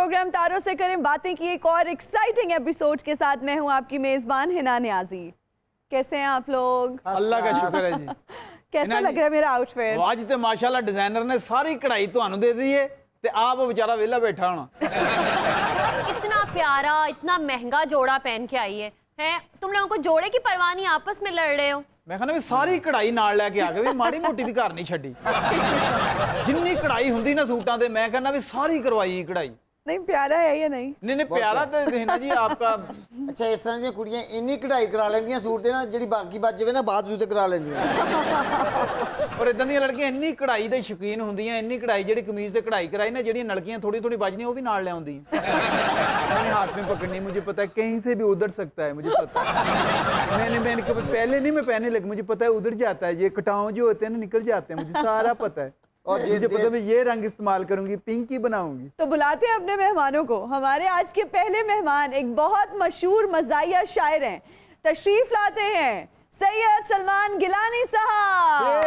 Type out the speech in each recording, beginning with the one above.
Programme तारों से करें बातें की एक और एक्साइटिंग एपिसोड के साथ मैं हूं आपकी मेजबान हिना नियाजी। कैसे हैं आप लोग? अल्लाह का शुक्र है जी। कैसा लग रहा है मेरा आउटफिट? आज तो माशाल्लाह डिजाइनर ने सारी कढ़ाई ਤੁਹਾਨੂੰ दे दी है ते आप बेचारा वेला बैठा होना। इतना प्यारा इतना महंगा जोड़ा पहन के आई है तुम लोगों को जोड़े की परवाह नहीं, आपस में लड़ रहे हो। मैं कहना भी सारी कढ़ाई नाल लेके आ गए भी माड़ी मोटी भी घर नहीं छड्डी। जिन्नी कढ़ाई हुंदी ना सूटां ते मैं कहना भी सारी करवाई कढ़ाई। नहीं प्यारा है या नहीं? नहीं प्यारा तो हिना जी आपका। अच्छा इस तरह दी कुड़ियां इन्नी कढ़ाई करा लेंदियां सूट ते ना जेडी बाकी बच जावे ना बाद विच करा लेंदियां। और इदां दी लड़कियां इन्नी कढ़ाई दे शौकीन हुंदियां, इन्नी कढ़ाई जेडी कमीज ते कढ़ाई कराई ना जेडी नलकियां थोड़ी थोड़ी बजनी वो भी नाल ले आउंदी। मैंने हाथ में पकड़नी, मुझे पता है कहीं से भी उधर सकता है, मुझे पता है। मैंने कभी पहले नहीं मैं पहनने लगी, मुझे पता है उधर जाता है, ये कटाव जो होते हैं ना निकल जाते हैं, मुझे सारा पता है। और मुझे पता मैं ये रंग इस्तेमाल करूंगी, पिंक ही बनाऊंगी। तो बुलाते हैं अपने मेहमानों को। हमारे आज के पहले मेहमान एक बहुत मशहूर मज़ाहिया शायर हैं, तशरीफ लाते हैं सैयद सलमान गिलानी साहब।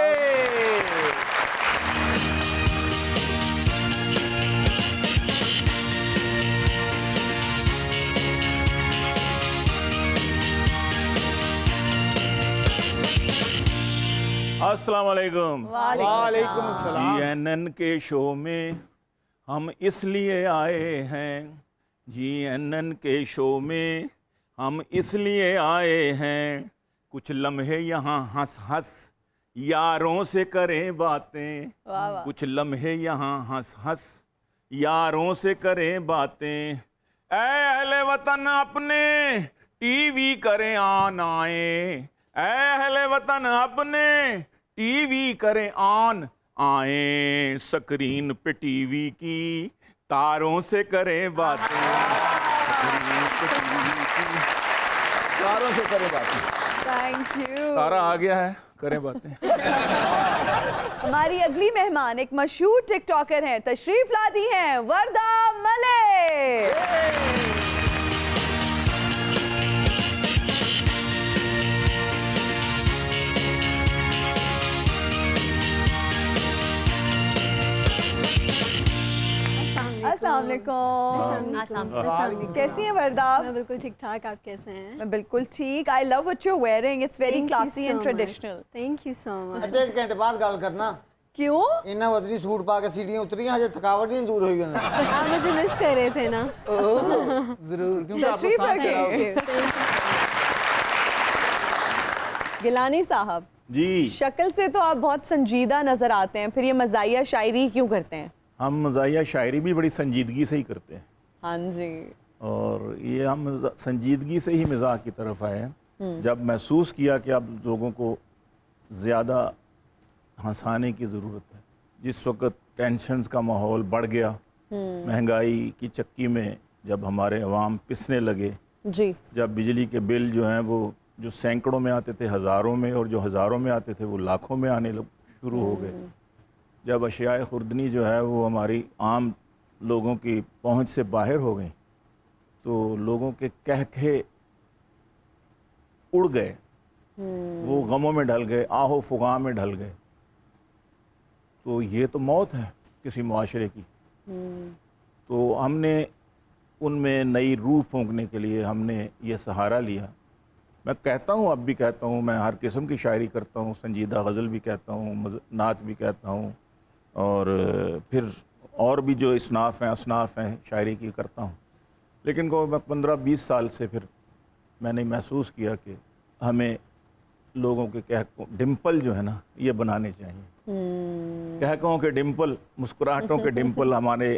अस्सलाम वालेकुम। वालेकुम अस्सलाम। जीएनएन के शो में हम इसलिए आए हैं, जीएनएन के शो में हम इसलिए आए हैं, कुछ लम्हे यहाँ हंस हंस यारों से करें बातें। वाह वाह। कुछ लम्हे यहाँ हंस हंस यारों से करें बातें। ऐ अहले वतन अपने टीवी करें ऑन आए, अहले वतन अपने टीवी करें ऑन आए, स्क्रीन पे टीवी की तारों से करें बातें। स्क्रीन पे टीवी की तारों से करें बातें। Thank you. तारा आ गया है, करें बातें। हमारी अगली मेहमान एक मशहूर टिकटॉकर हैं, तशरीफ लाती हैं वर्दा मलिक। अस्सलाम वालेकुम। कैसी हैं वर्दा? मैं बिल्कुल ठीक ठाक, आप कैसे हैं? मैं बिल्कुल ठीक। I love what you are wearing, it's very classy and traditional. Thank you so much. ਅੱਧੇ ਘੰਟੇ ਬਾਅਦ ਗੱਲ करना। क्यों? इन्ना वतनी सूट पा के सीढ़ियां उतरियां, हजे थकावट नहीं दूर हुई है। आप मुझे मिस कर रहे थे ना? जरूर, क्योंकि आपको तशरीफ सांस चढ़ा होगा। रखें। गिलानी साहब जी, शक्ल से तो आप बहुत संजीदा नजर आते हैं, फिर ये मज़ाहिया शायरी क्यों करते हैं? हम मज़ाहिया शायरी भी बड़ी संजीदगी से ही करते हैं, हाँ जी। और ये हम संजीदगी से ही मिज़ाह की तरफ आए हैं। जब महसूस किया कि अब लोगों को ज़्यादा हंसाने की ज़रूरत है, जिस वक्त टेंशन्स का माहौल बढ़ गया, महंगाई की चक्की में जब हमारे अवाम पिसने लगे, जी जब बिजली के बिल जो हैं वो जो सैकड़ों में आते थे हज़ारों में, और जो हज़ारों में आते थे वो लाखों में आने शुरू हो गए, जब अशियाए खुर्दनी जो है वो हमारी आम लोगों की पहुंच से बाहर हो गई, तो लोगों के कहके उड़ गए, वो गमों में ढल गए, आहो फुगा में ढल गए। तो ये तो मौत है किसी मुआशरे की। तो हमने उनमें नई रूह फूंकने के लिए हमने ये सहारा लिया। मैं कहता हूँ, अब भी कहता हूँ, मैं हर किस्म की शायरी करता हूँ, संजीदा गज़ल भी कहता हूँ, नात भी कहता हूँ, और फिर और भी जो इसनाफ़ हैं असनाफ़ हैं शायरी की करता हूँ। लेकिन को मैं 15-20 साल से फिर मैंने महसूस किया कि हमें लोगों के कहकों डिम्पल जो है ना ये बनाने चाहिए। कहकों के डिम्पल, मुस्कुराहटों के डिम्पल हमारे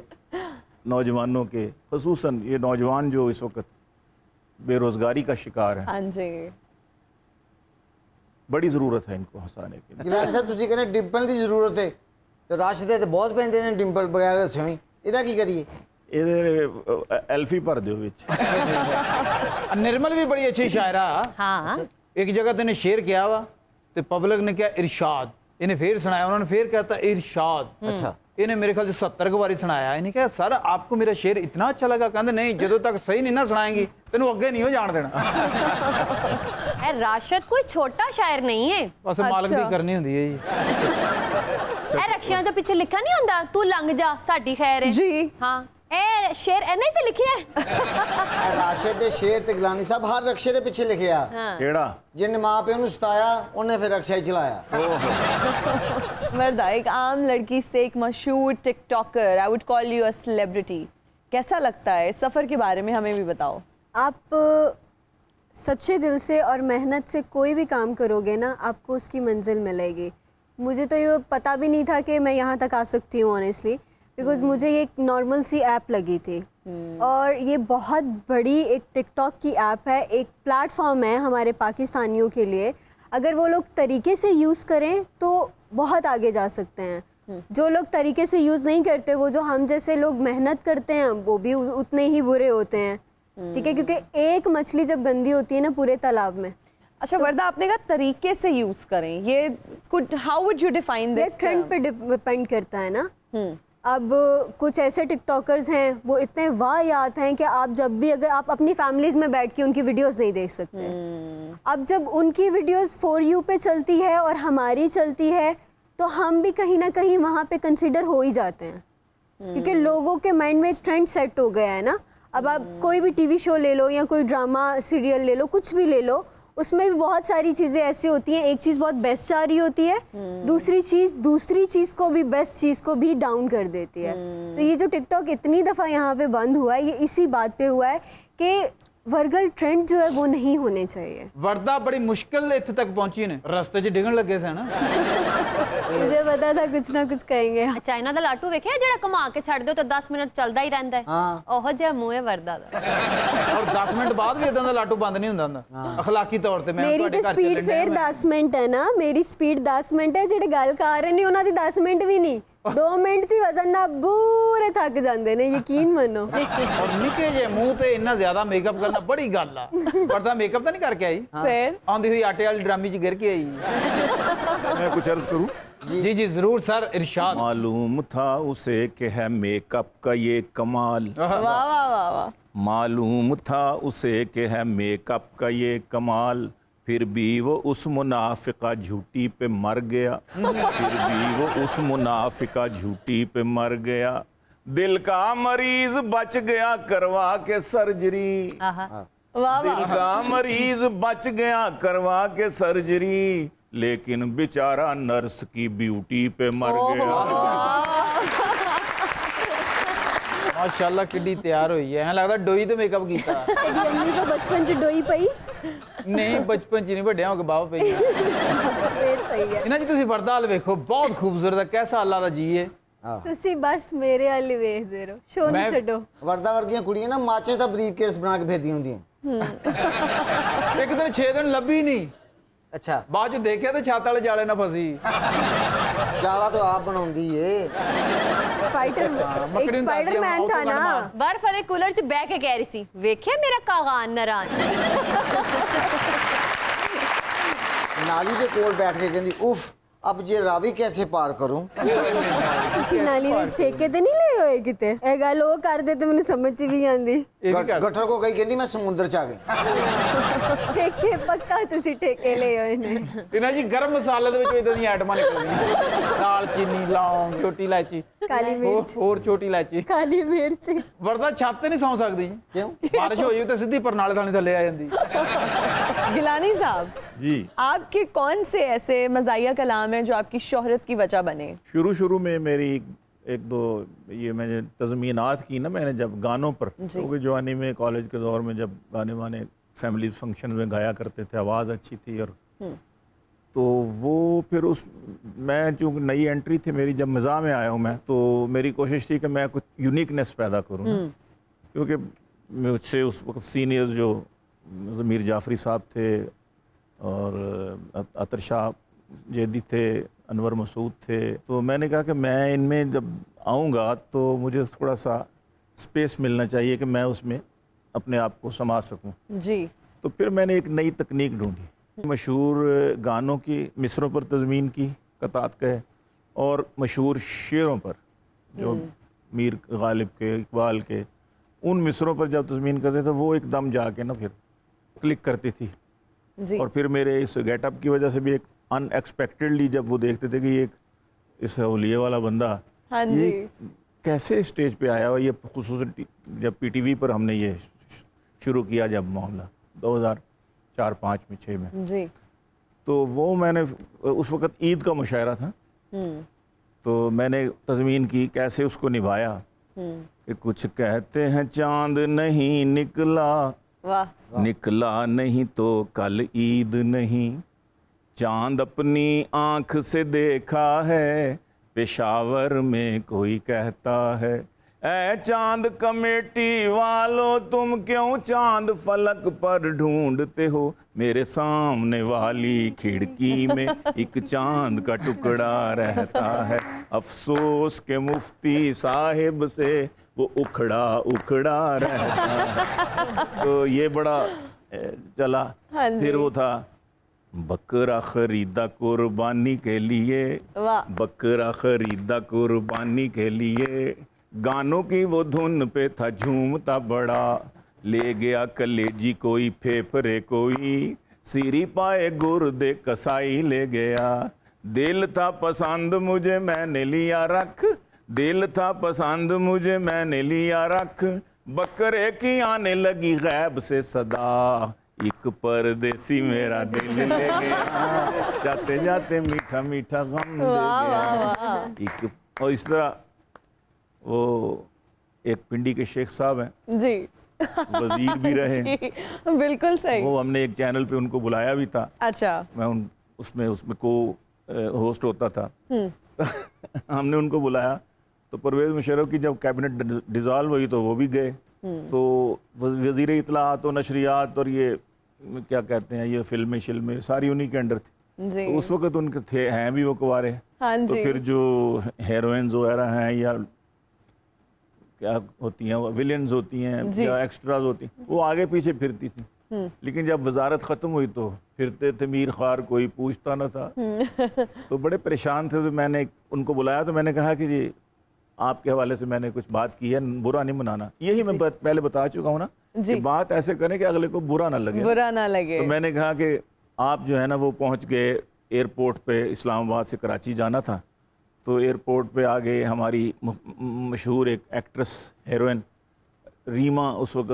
नौजवानों के, ख़ुसूसन ये नौजवान जो इस वक्त बेरोज़गारी का शिकार है, हाँ जी, बड़ी ज़रूरत है इनको हंसाने की। गिलानी साहब तुसी कहते डिंपल की जरूरत है, तो राशिदे तो बहुत पैंदे ने डिंपल बगैर दस्से ही, इहदा की करिए? एल्फी भर दो विच। निर्मल भी बड़ी अच्छी शायरा। हाँ एक जगह तो इन्हें शेर किया हुआ तो पब्लिक ने क्या इरशाद, इन्हें फिर सुनाया, उन्होंने फिर कहता इरशाद। अच्छा इन्हें मेरे ख्याल से 70 बारी सुनाया। इन्हें कहा सर आपको मेरा शेर इतना अच्छा लगा? कहते नहीं, जो तक सही नहीं ना सुनाएंगी तेन अगे नहीं हो जान देना। राशिद कोई छोटा शायर नहीं है, बस मालक दी करनी होंदी है जी। रक्षियां तो पीछे लिखा नहीं होंदा तू लंघ जा साडी खैर है जी हाँ, ए शेर ए नहीं तो लिखे है ਰਾਸ਼ਿਦ ਦੇ ਸ਼ੇਰ ਤੇ ਗਿਲਾਨੀ ਸਾਹਿਬ ਹਰ ਰਕਸ਼ੇ ਦੇ ਪਿੱਛੇ ਲਿਖਿਆ हाँ। केड़ा ਜਿਹਨੇ ਮਾਂ ਪਿਓ ਨੂੰ ਸਤਾਇਆ ਉਹਨੇ ਫਿਰ ਰਕਸ਼ਾ ਹੀ ਚਲਾਇਆ वर्दा, एक आम लड़की से एक मशहूर TikToker, I would call you a celebrity, कैसा लगता है? इस सफ़र के बारे में हमें भी बताओ। आप सच्चे दिल से और मेहनत से कोई भी काम करोगे ना, आपको उसकी मंजिल मिलेगी। मुझे तो ये पता भी नहीं था कि मैं यहाँ तक आ सकती हूँ ऑनेस्टली, बिकॉज मुझे ये एक नॉर्मल सी ऐप लगी थी और ये बहुत बड़ी एक टिकटॉक की ऐप है, एक प्लेटफॉर्म है हमारे पाकिस्तानियों के लिए। अगर वो लोग तरीके से यूज़ करें तो बहुत आगे जा सकते हैं। जो लोग तरीके से यूज़ नहीं करते, वो जो हम जैसे लोग मेहनत करते हैं, वो भी उतने ही बुरे होते हैं, ठीक है? क्योंकि एक मछली जब गंदी होती है ना पूरे तालाब में। अच्छा वर्दा, आपने कहा तरीके से यूज करें, ये कुछ हाउ वुड यू डिफाइन ये दिस? ट्रेंड पे डिपेंड करता है ना। अब कुछ ऐसे टिकटॉकर्स हैं वो इतने वाहियात हैं कि आप जब भी, अगर आप अपनी फैमिलीज में बैठ के उनकी वीडियोस नहीं देख सकते। अब जब उनकी वीडियोस फॉर यू पे चलती है और हमारी चलती है तो हम भी कहीं ना कहीं वहाँ पे कंसिडर हो ही जाते हैं, क्योंकि लोगों के माइंड में एक ट्रेंड सेट हो गया है ना। अब आप कोई भी टीवी शो ले लो या कोई ड्रामा सीरियल ले लो, कुछ भी ले लो, उसमें भी बहुत सारी चीज़ें ऐसी होती हैं। एक चीज़ बहुत बेस्ट आ रही होती है, दूसरी चीज़ को भी, बेस्ट चीज़ को भी डाउन कर देती है। तो ये जो टिकटॉक इतनी दफ़ा यहाँ पे बंद हुआ है, ये इसी बात पे हुआ है कि वर्गल ट्रेंड जो है वो नहीं होने चाहिए। ਵਰਦਾ ਬੜੀ ਮੁਸ਼ਕਿਲ ਇੱਥੇ ਤੱਕ ਪਹੁੰਚੀ ਨੇ, ਰਸਤੇ 'ਚ ਡਿੱਗਣ ਲੱਗੇ ਸੀ ਨਾ। मुझे पता था कुछ ना कुछ कहेंगे। ਚਾਈਨਾ ਦਾ ਲਾਟੂ ਵੇਖਿਆ ਜਿਹੜਾ ਘੁਮਾ ਕੇ ਛੱਡ ਦਿਓ ਤੇ 10 ਮਿੰਟ ਚੱਲਦਾ ਹੀ ਰਹਿੰਦਾ ਹੈ। ਹਾਂ ਉਹੋ ਜਿਹਾ ਮੂੰਹ ਹੈ ਵਰਦਾ ਦਾ। ਔਰ 10 ਮਿੰਟ ਬਾਅਦ ਵੀ ਇਦਾਂ ਦਾ ਲਾਟੂ ਬੰਦ ਨਹੀਂ ਹੁੰਦਾ ਹੁੰਦਾ ਅਖਲਾਕੀ ਤੌਰ ਤੇ। ਮੈਂ ਮੇਰੀ ਤੁਹਾਡੇ ਤਾਂ ਘਰ ਸਪੀਡ ਚੱਲਣ ਫੇਰ ਡਿਆ 10 ਮਿੰਟ ਹੈ ਨਾ, ਮੇਰੀ ਸਪੀਡ 10 ਮਿੰਟ ਹੈ। ਜਿਹੜੇ ਗੱਲ ਕਰ ਰਹੇ ਨੇ ਉਹਨਾਂ ਦੀ 10 ਮਿੰਟ ਵੀ ਨਹੀਂ, 2 ਮਿੰਟ 'ਚ ਹੀ ਵਜ਼ਨ ਨਾਲ ਬੂਰੇ ਥੱਕ ਜਾਂਦੇ ਨੇ, ਯਕੀਨ ਮੰਨੋ। ਔਰ ਨਿੱਕੇ ਜਿਹੇ ਮੂੰਹ ਤੇ ਇੰਨਾ ਜ਼ਿਆਦਾ ਮੇਕਅਪ ਕਰਨਾ ਬੜੀ ਗੱਲ ਆ। ਵਰਦਾ ਮੇਕਅਪ ਤਾਂ ਨਹੀਂ ਕਰਕੇ ਆਈ, फिर ਆਉਂਦੀ ਹੋਈ ਆਟੇ ਵਾਲੀ ਡਰਾਮੀ 'ਚ ਗਿਰ ਕੇ ਆਈ। मैं कुछ अर्ज करूं? ਜੀ ਜੀ ਜ਼ਰੂਰ ਸਰ, ਇਰਸ਼ਾਦ। मालूम था उसे कि है मेकअप का ये कमाल, वाह वाह वाह वाह। मालूम था उसे कि है मेकअप का ये कमाल, फिर भी वो उस मुनाफिका झूठी पे मर गया, फिर भी वो उस मुनाफिका झूठी पे मर गया, दिल का मरीज बच गया करवा के सर्जरी, ਆਹਾ वाह दिल वाह। का मरीज बच गया करवा के सर्जरी, लेकिन बेचारा नर्स की ब्यूटी पे मर गया। ਮਾਸ਼ਾਅੱਲਾ ਕਿੱਡੀ ਤਿਆਰ ਹੋਈ ਹੈ, ਐਂ ਲੱਗਦਾ ਡੋਈ ਤੇ ਮੇਕਅਪ ਕੀਤਾ। ਇਹਦੀ ਅੰਮੀ ਤੋਂ ਬਚਪਨ 'ਚ ਡੋਈ ਪਈ, ਨਹੀਂ ਬਚਪਨ 'ਚ ਨਹੀਂ, ਵੱਡਿਆਂ ਹੋ ਕੇ ਬਾਹ ਪਈ। ਫੇਰ ਸਹੀ ਹੈ। ਇਹਨਾਂ ਜੀ ਤੁਸੀਂ ਵਰਦਾ ਹਾਲ ਵੇਖੋ, ਬਹੁਤ ਖੂਬਸੂਰਤ ਹੈ, ਕੈਸਾ ਅੱਲਾ ਦਾ ਜੀ ਹੈ। ਤੁਸੀਂ ਬਸ ਮੇਰੇ ਵੱਲ ਹੀ ਵੇਖਦੇ ਰਹੋ, ਸ਼ੋਅ ਨੂੰ ਮੈਂ- ਛੱਡੋ। ਵਰਦਾ ਵਰਗੀਆਂ ਕੁੜੀਆਂ ਨਾ ਮਾਚੇ ਦਾ ਬਰੀਫ ਕੇਸ ਬਣਾ ਕੇ ਫੇਰਦੀਆਂ ਹੁੰਦੀਆਂ। ਇੱਕ ਦਿਨ 6 ਦਿਨ ਲੱਭੀ ਨਹੀਂ, ਅੱਛਾ ਬਾਅਦ 'ਚ ਦੇਖਿਆ ਤੇ ਛੱਤ ਵਾਲੇ ਜਾਲੇ ਨਾਲ ਫਸੀ। ਜਾਲਾ ਤਾਂ ਆਪ ਬਣਾਉਂਦੀ ਏ। ਸਪਾਈਡਰ ਮੱਕੜੀ ਇੱਕ ਨੂੰ ਸਪਾਈਡਰਮੈਨ ਦੱਸਦੀ ਆ, ਥਾ ਨਾ। ਬਰਫ ਵਾਲੇ ਕੂਲਰ 'ਚ ਬਹਿ ਕੇ ਕਹਿ ਰਹੀ ਸੀ, ਵੇਖਿਆ ਮੇਰਾ ਕਾਗਾਨ ਨਰਾਨ। ਨਾਲੀ ਦੇ ਕੋਲ ਬੈਠ ਕੇ ਕਹਿੰਦੀ ਉਫ अब ये रावी कैसे पार करूं? ਤੁਸੀਂ ਨਾਲੀ ਦੇ ਠੇਕੇ ਤੇ ਨਹੀਂ ਲਏ ਹੋਏ ਕਿਤੇ? ਇਹ ਗੱਲ ਉਹ ਕਰਦੇ ਤੇ ਮੈਨੂੰ ਸਮਝ ਚ ਵੀ ਆਂਦੀ। ਇਹ ਵੀ ਕਰ गटर को कही कहती मैं समुद्र च आ गई। ਠੇਕੇ ਪੱਕਾ ਤੁਸੀਂ ਠੇਕੇ ਲਏ ਹੋਏ ਨੇ। ਇਹਨਾਂ ਜੀ ਗਰਮ ਮਸਾਲੇ ਦੇ ਵਿੱਚ ਇਦਾਂ ਦੀਆਂ ਆਈਟਮਾਂ ਨਿਕਲਦੀਆਂ, ਦਾਲ ਚੀਨੀ, ਲੌਂਗ, ਛੋਟੀ ਇਲਾਇਚੀ, ਕਾਲੀ ਮਿਰਚ, ਹੋਰ ਛੋਟੀ ਇਲਾਇਚੀ। ਕਾਲੀ ਮਿਰਚ। ਵਰਦਾ ਛੱਤ ਤੇ ਨਹੀਂ ਸੌਂ ਸਕਦੀ ਜੀ, क्यों? ਬਾਰਿਸ਼ ਹੋ ਜਾਵੇ ਤਾਂ ਸਿੱਧੀ ਪਰਨਾਲੇ ਥਾਣੀ ਥੱਲੇ ਆ ਜਾਂਦੀ। गिलानी साहब, जी, आपके कौन से ऐसे मज़ाहिया कलाम हैं जो आपकी शोहरत की वजह बने? शुरू में मेरी एक दो ये मैंने तज़मीनात की ना, मैंने जब गानों पर, क्योंकि जवानी में कॉलेज के दौर में जब गाने वाने फैमिली फंक्शन में गाया करते थे, आवाज़ अच्छी थी, और तो वो फिर उस मैं चूँकि नई एंट्री थी मेरी, जब मज़ा में आया हूँ मैं, तो मेरी कोशिश थी कि मैं कुछ यूनिकनेस पैदा करूँ ना, क्योंकि मुझसे उस वक्त सीनियर्स जो ज़मीर जाफरी साहब थे और अतर शाह जैदी थे, अनवर मसूद थे, तो मैंने कहा कि मैं इनमें जब आऊँगा तो मुझे थोड़ा सा स्पेस मिलना चाहिए कि मैं उसमें अपने आप को समा सकूँ। जी, तो फिर मैंने एक नई तकनीक ढूंढी, मशहूर गानों की मिसरों पर तज़मीन की, कतात कहे, और मशहूर शेरों पर जो मीर गालिब के, इकबाल के, उन मिसरों पर जब तज़मीन करते थे वो एकदम जाके ना फिर क्लिक करती थी। जी, और फिर मेरे इस गेटअप की वजह से भी एक अनएक्सपेक्टेडली जब वो देखते थे कि ये इस औलिया वाला बंदा हाँ ये जी, कैसे स्टेज पे आया, और ये खुसूसन जब PTV पर हमने ये शुरू किया जब मामला 2004-5 में 6 में, जी। तो वो मैंने उस वक़्त ईद का मुशायरा था, तो मैंने तज़मीन की कैसे उसको निभाया कि कुछ कहते हैं चांद नहीं निकला, वाह। निकला नहीं तो कल ईद नहीं, चांद अपनी आँख से देखा है, पेशावर में कोई कहता है, ऐ चांद कमेटी वालों तुम क्यों चांद फलक पर ढूंढते हो, मेरे सामने वाली खिड़की में एक चांद का टुकड़ा रहता है, अफसोस के मुफ्ती साहिब से वो उखड़ा उखड़ा रहता है। तो ये बड़ा चला। हाँ जी। फिर वो था बकरा खरीदा कुर्बानी के लिए, वाह। बकरा खरीदा कुर्बानी के लिए, गानों की वो धुन पे था झूमता बड़ा, ले गया कलेजी कोई फेफड़े कोई, सीरी पाए गुर्दे कसाई ले गया, दिल था पसंद मुझे मैंने लिया रख, दिल था पसंद मुझे मैंने लिया रख, बकरे की आने लगी गैब से सदा, एक परदेसी मेरा दिल ले गया, जाते जाते मीठा मीठा गम दे वाह, वाह, गया। वाह। एक और इस तरह वो एक पिंडी के शेख साहब हैं, जी। वजीर भी रहे, जी, बिल्कुल सही। वो हमने एक चैनल पे उनको बुलाया भी था, अच्छा। मैं उसमें को होस्ट होता था। हमने उनको बुलाया तो परवेज़ मुशर्रफ की जब कैबिनेट डिज़ॉल्व हुई तो वो भी गए, तो वज़ीर इत्तलाआत और नशरियात और ये क्या कहते हैं ये फिल्में शिल्में सारी उन्हीं के अंडर थी, जी। तो उस वक्त उनके थे हैं भी वो कुंवारे, हाँ तो जी। फिर जो हीरोइंस वगैरह हैं या क्या होती हैं विलेंस होती हैं जी। या एक्स्ट्राज होती हैं, वो आगे पीछे फिरती थी, लेकिन जब वजारत ख़त्म हुई तो फिरते थे मीर ख़ार, कोई पूछता ना था। तो बड़े परेशान थे, तो मैंने उनको बुलाया, तो मैंने कहा कि जी आपके हवाले से मैंने कुछ बात की है, बुरा नहीं मनाना, यही मैं पहले बता चुका हूँ ना कि बात ऐसे करें कि अगले को बुरा ना लगे, बुरा ना लगे। तो मैंने कहा कि आप जो है ना वो पहुँच गए एयरपोर्ट पे, इस्लामाबाद से कराची जाना था, तो एयरपोर्ट पे आ गए हमारी मशहूर एक एक्ट्रेस हीरोइन रीमा उस वक्त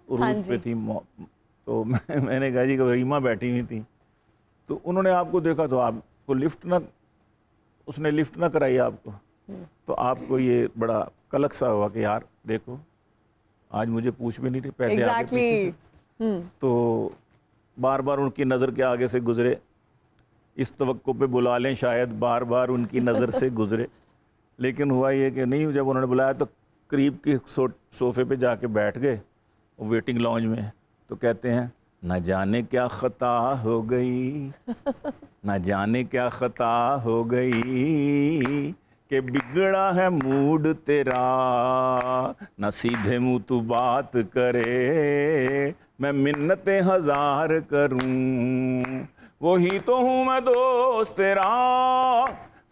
उरूज पे थी, तो मैंने कहा जी कि रीमा बैठी हुई थी, तो उन्होंने आपको देखा तो आपको उसने लिफ्ट ना कराई आपको, तो आपको ये बड़ा कलक सा हुआ कि यार देखो आज मुझे पूछ भी नहीं रही, पहले आगे पीछे थे। तो बार बार उनकी नज़र के आगे से गुजरे, इस तवक्को पे बुला लें शायद बार बार उनकी नज़र से गुजरे, लेकिन हुआ ये कि नहीं, जब उन्होंने बुलाया तो करीब के सोफे पे जाके बैठ गए वेटिंग लॉन्ज में, तो कहते हैं न जाने क्या ख़ता हो गई, न जाने क्या ख़ता हो गई, कि बिगड़ा है मूड तेरा, न सीधे मुँह तू बात करे, मैं मिन्नतें हज़ार करूं, वही तो हूँ मैं दोस्त तेरा,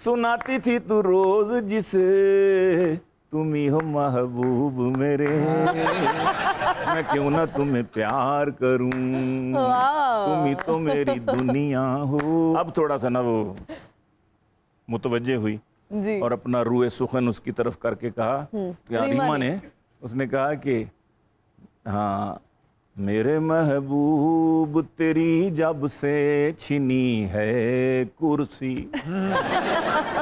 सुनाती थी तू रोज जिसे, तुम ही हो महबूब मेरे, मैं क्यों ना तुम्हें प्यार करूं, तुम ही तो मेरी दुनिया हो। अब थोड़ा सा ना वो मुतवज्जे हुई जी। और अपना रूए सुखन उसकी तरफ करके कहा कि रीमा ने, उसने कहा कि हाँ मेरे महबूब तेरी जब से छिनी है कुर्सी,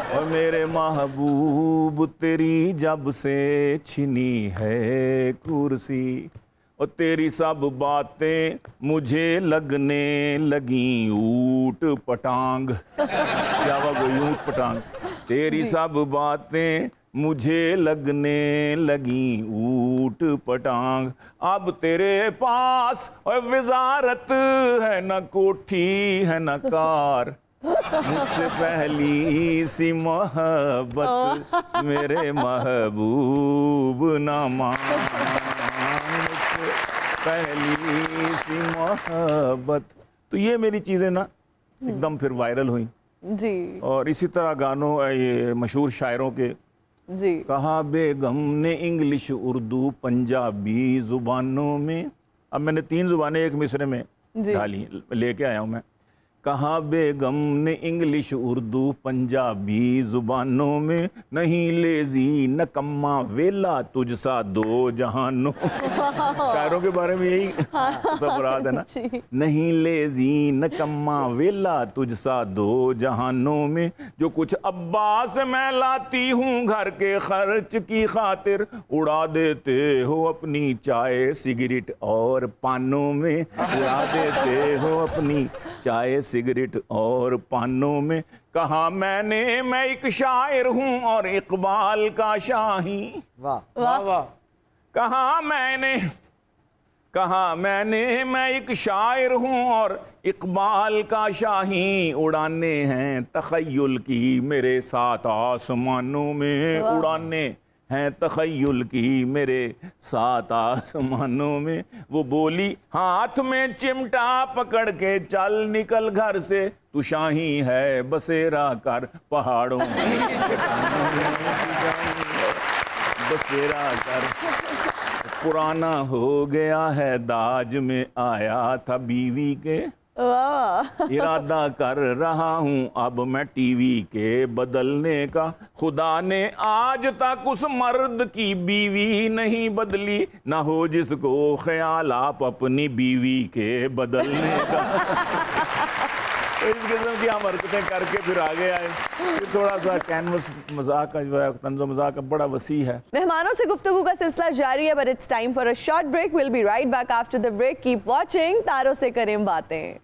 और मेरे महबूब तेरी जब से छिनी है कुर्सी, और तेरी सब बातें मुझे लगने लगी ऊट पटांग, क्या वो ऊट पटांग, तेरी सब बातें मुझे लगने लगी ऊट पटांग, अब तेरे पास और वजारत है न कोठी है न कार, मुझसे पहली सी मोहब्बत मेरे महबूब ना मान, मुझसे पहली सी मोहब्बत। तो ये मेरी चीज़ें ना एकदम फिर वायरल हुई जी। और इसी तरह गानों ये मशहूर शायरों के जी। कहा बेगम ने इंग्लिश उर्दू पंजाबी ज़ुबानों में, अब मैंने 3 ज़ुबानें एक मिसरे में ढाली लेके आया हूँ मैं, کہا بیگم نے انگلش اردو پنجابی زبانوں میں، نہیں لیزی نکما ویلا تجھ سا دو جہانوں. شاعروں کے بارے میں یہی سب مراد ہے نا. نہیں لیزی نکما ویلا تجھ سا دو جہانوں میں، جو کچھ ابا سے میں لاتی ہوں گھر کے خرچ کی خاطر، اڑا دیتے ہو اپنی چائے سگریٹ اور پانوں میں، اڑا دیتے ہو اپنی چائے سگریٹ اور پانوں میں. کہا میں نے میں ایک شاعر ہوں اور اقبال کا شاہی. واہ واہ واہ. کہا میں نے میں ایک شاعر ہوں اور اقبال کا شاہی، اڑانے ہیں تخیل کی میرے ساتھ آسمانوں میں، اڑانے ہیں تخیل کی میرے ساتھ آسمانوں میں. وہ بولی ہاتھ میں چمٹا پکڑ کے چل نکل گھر سے، تو شاہی ہے بسیرا کر پہاڑوں میں، بسیرا کر. پرانا ہو گیا ہے داج میں آیا تھا بیوی کے، ارادہ کر رہا ہوں اب میں ٹی وی کے بدلنے کا. خدا نے آج تک اس مرد کی بیوی نہیں بدلی، نہ ہو جس کو خیال آپ اپنی بیوی کے بدلنے کا. اس قسم کی ہم حرکتیں کر کے پھر آگے آئے. پھر تھوڑا سا کینوس مذاق کا جو ہے طنز و مذاق کا بڑا وسیع ہے. مہمانوں سے گفتگو کا سلسلہ جاری ہے، but it's time for a short break. We'll be right back after the break. Keep watching. تاروں سے کریں باتیں.